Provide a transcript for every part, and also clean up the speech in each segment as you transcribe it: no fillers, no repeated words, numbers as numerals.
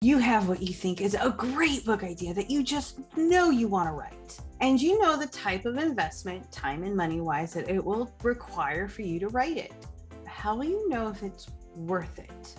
You have what you think is a great book idea that you just know you want to write. And you know the type of investment, time and money wise, that it will require for you to write it. How will you know if it's worth it?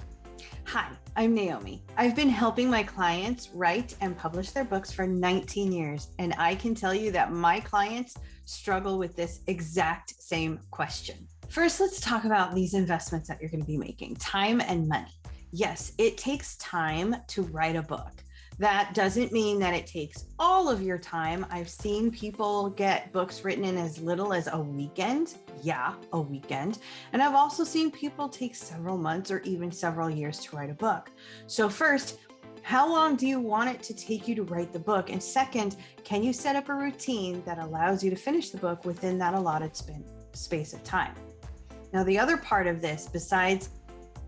Hi, I'm Naomi. I've been helping my clients write and publish their books for 19 years, and I can tell you that my clients struggle with this exact same question. First, let's talk about these investments that you're going to be making, time and money. Yes, it takes time to write a book. That doesn't mean that it takes all of your time. I've seen people get books written in as little as a weekend. Yeah, a weekend. And I've also seen people take several months or even several years to write a book. So first, how long do you want it to take you to write the book? And second, can you set up a routine that allows you to finish the book within that allotted space of time? Now, the other part of this, besides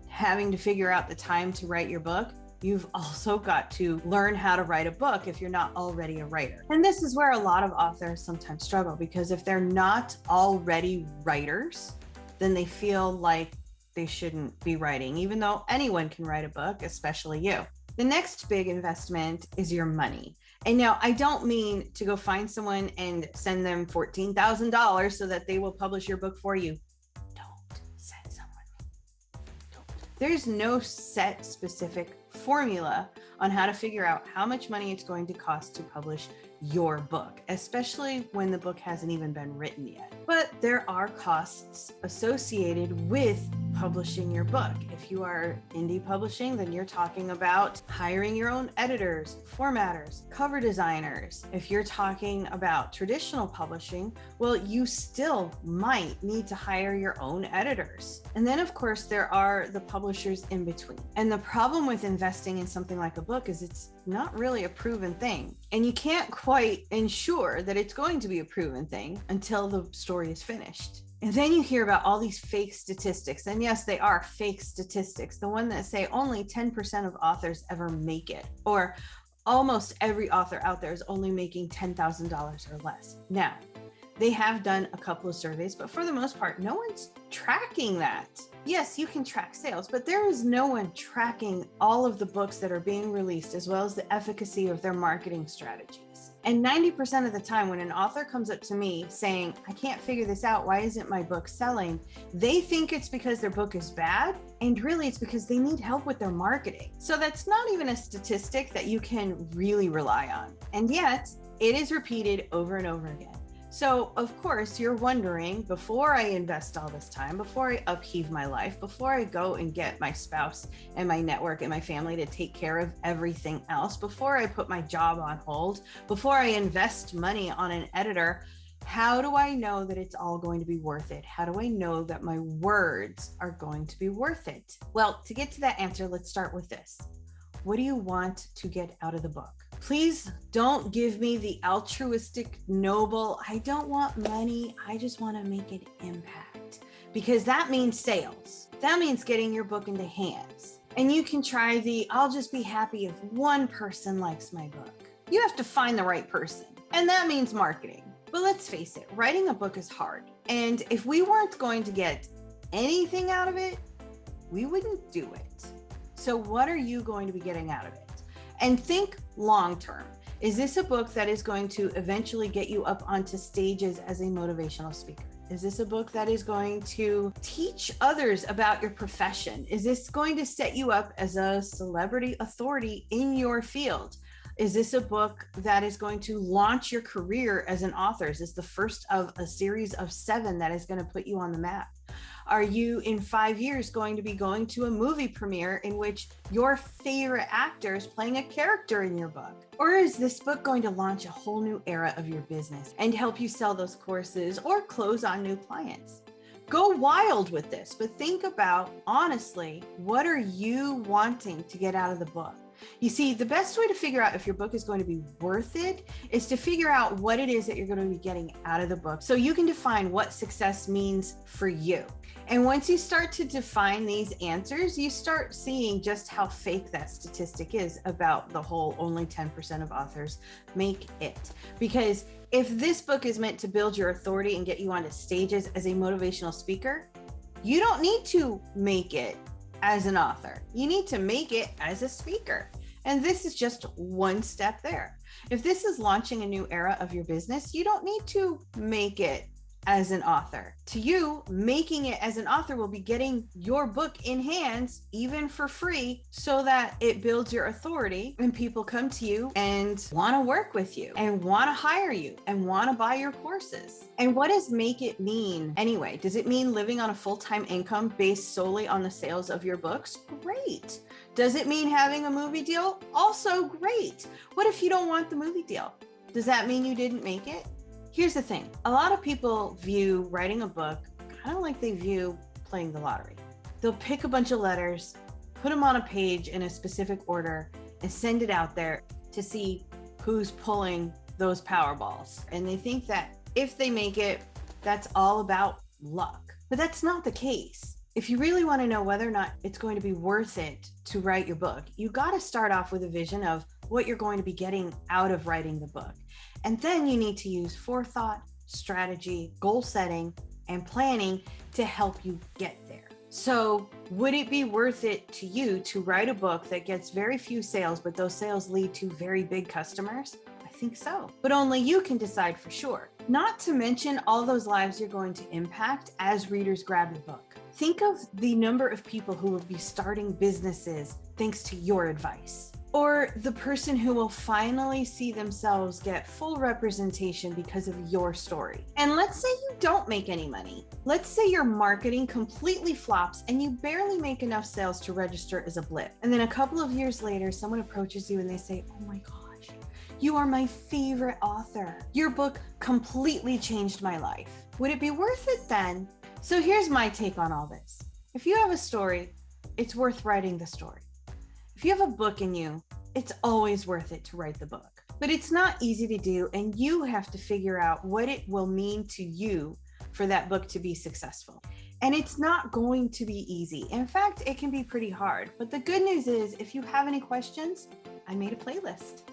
having to figure out the time to write your book, you've also got to learn how to write a book if you're not already a writer. And this is where a lot of authors sometimes struggle, because if they're not already writers, then they feel like they shouldn't be writing, even though anyone can write a book, especially you. The next big investment is your money. And now I don't mean to go find someone and send them $14,000 so that they will publish your book for you. There's no set specific formula on how to figure out how much money it's going to cost to publish your book, especially when the book hasn't even been written yet. But there are costs associated with publishing your book. If you are indie publishing, then you're talking about hiring your own editors, formatters, cover designers. If you're talking about traditional publishing, well, you still might need to hire your own editors. And then, of course, there are the publishers in between. And the problem with investing in something like a book is it's not really a proven thing. And you can't quite ensure that it's going to be a proven thing until the story is finished. And then you hear about all these fake statistics. And yes, they are fake statistics. The one that say only 10% of authors ever make it, or almost every author out there is only making $10,000 or less. Now, they have done a couple of surveys, but for the most part, no one's tracking that. Yes, you can track sales, but there is no one tracking all of the books that are being released, as well as the efficacy of their marketing strategies. And 90% of the time, when an author comes up to me saying, I can't figure this out, why isn't my book selling? They think it's because their book is bad, and really it's because they need help with their marketing. So that's not even a statistic that you can really rely on. And yet, it is repeated over and over again. So, of course, you're wondering, before I invest all this time, before I upheave my life, before I go and get my spouse and my network and my family to take care of everything else, before I put my job on hold, before I invest money on an editor, how do I know that it's all going to be worth it? How do I know that my words are going to be worth it? Well, to get to that answer, let's start with this. What do you want to get out of the book? Please don't give me the altruistic, noble, I don't want money, I just want to make an impact. Because that means sales. That means getting your book into hands. And you can try the, I'll just be happy if one person likes my book. You have to find the right person. And that means marketing. But let's face it, writing a book is hard. And if we weren't going to get anything out of it, we wouldn't do it. So what are you going to be getting out of it? And think long term. Is this a book that is going to eventually get you up onto stages as a motivational speaker? Is this a book that is going to teach others about your profession? Is this going to set you up as a celebrity authority in your field? Is this a book that is going to launch your career as an author? Is this the first of a series of 7 that is going to put you on the map? Are you in 5 years going to be going to a movie premiere in which your favorite actor is playing a character in your book? Or is this book going to launch a whole new era of your business and help you sell those courses or close on new clients? Go wild with this, but think about, honestly, what are you wanting to get out of the book? You see, the best way to figure out if your book is going to be worth it is to figure out what it is that you're going to be getting out of the book, so you can define what success means for you. And once you start to define these answers, you start seeing just how fake that statistic is about the whole only 10% of authors make it. Because if this book is meant to build your authority and get you onto stages as a motivational speaker, you don't need to make it as an author. You need to make it as a speaker. And this is just one step there. If this is launching a new era of your business, you don't need to make it as an author. To you, making it as an author will be getting your book in hands, even for free, so that it builds your authority and people come to you and want to work with you and want to hire you and want to buy your courses. And what does make it mean anyway? Does it mean living on a full-time income based solely on the sales of your books? Great. Does it mean having a movie deal? Also great. What if you don't want the movie deal? Does that mean you didn't make it? Here's the thing. A lot of people view writing a book kind of like they view playing the lottery. They'll pick a bunch of letters, put them on a page in a specific order, and send it out there to see who's pulling those Powerballs. And they think that if they make it, that's all about luck. But that's not the case. If you really want to know whether or not it's going to be worth it to write your book, you got to start off with a vision of what you're going to be getting out of writing the book. And then you need to use forethought, strategy, goal setting, and planning to help you get there. So would it be worth it to you to write a book that gets very few sales, but those sales lead to very big customers? I think so, but only you can decide for sure. Not to mention all those lives you're going to impact as readers grab your book. Think of the number of people who will be starting businesses thanks to your advice. Or the person who will finally see themselves get full representation because of your story. And let's say you don't make any money. Let's say your marketing completely flops and you barely make enough sales to register as a blip. And then a couple of years later, someone approaches you and they say, "Oh my gosh, you are my favorite author. Your book completely changed my life." Would it be worth it then? So here's my take on all this. If you have a story, it's worth writing the story. If you have a book in you, it's always worth it to write the book. But it's not easy to do, and you have to figure out what it will mean to you for that book to be successful. And it's not going to be easy. In fact, it can be pretty hard. But the good news is, if you have any questions, I made a playlist.